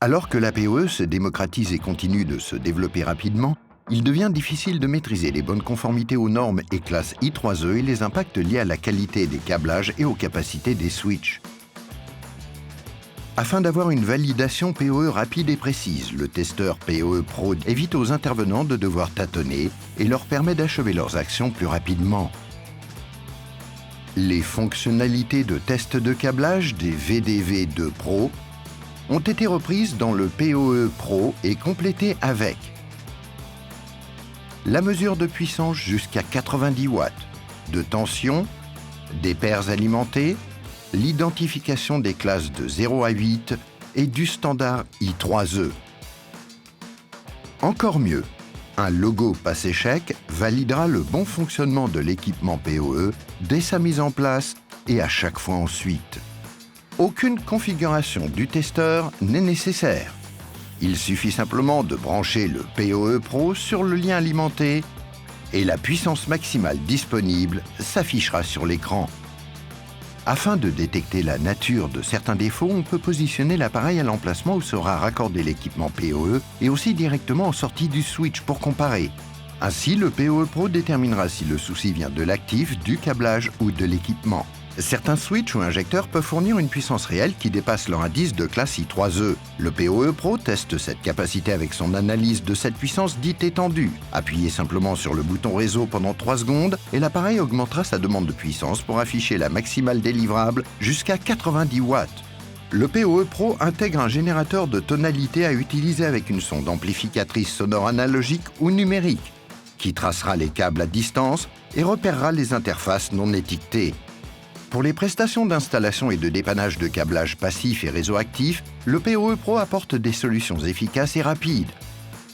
Alors que la PoE se démocratise et continue de se développer rapidement, il devient difficile de maîtriser les bonnes conformités aux normes et classes I3E et les impacts liés à la qualité des câblages et aux capacités des switches. Afin d'avoir une validation PoE rapide et précise, le testeur PoE Pro évite aux intervenants de devoir tâtonner et leur permet d'achever leurs actions plus rapidement. Les fonctionnalités de test de câblage des VDV2 Pro ont été reprises dans le PoE Pro et complétées avec la mesure de puissance jusqu'à 90 watts, de tension, des paires alimentées, l'identification des classes de 0 à 8 et du standard I3E. Encore mieux, un logo passe-échec validera le bon fonctionnement de l'équipement PoE dès sa mise en place et à chaque fois ensuite. Aucune configuration du testeur n'est nécessaire. Il suffit simplement de brancher le PoE Pro sur le lien alimenté et la puissance maximale disponible s'affichera sur l'écran. Afin de détecter la nature de certains défauts, on peut positionner l'appareil à l'emplacement où sera raccordé l'équipement PoE et aussi directement en sortie du switch pour comparer. Ainsi, le PoE Pro déterminera si le souci vient de l'actif, du câblage ou de l'équipement. Certains switches ou injecteurs peuvent fournir une puissance réelle qui dépasse leur indice de classe I3E. Le PoE Pro teste cette capacité avec son analyse de cette puissance dite étendue. Appuyez simplement sur le bouton réseau pendant 3 secondes et l'appareil augmentera sa demande de puissance pour afficher la maximale délivrable jusqu'à 90 watts. Le PoE Pro intègre un générateur de tonalité à utiliser avec une sonde amplificatrice sonore analogique ou numérique, qui tracera les câbles à distance et repérera les interfaces non étiquetées. Pour les prestations d'installation et de dépannage de câblage passif et réseau actif, le PoE Pro apporte des solutions efficaces et rapides.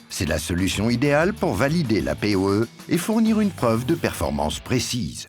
C'est la solution idéale pour valider la PoE et fournir une preuve de performance précise.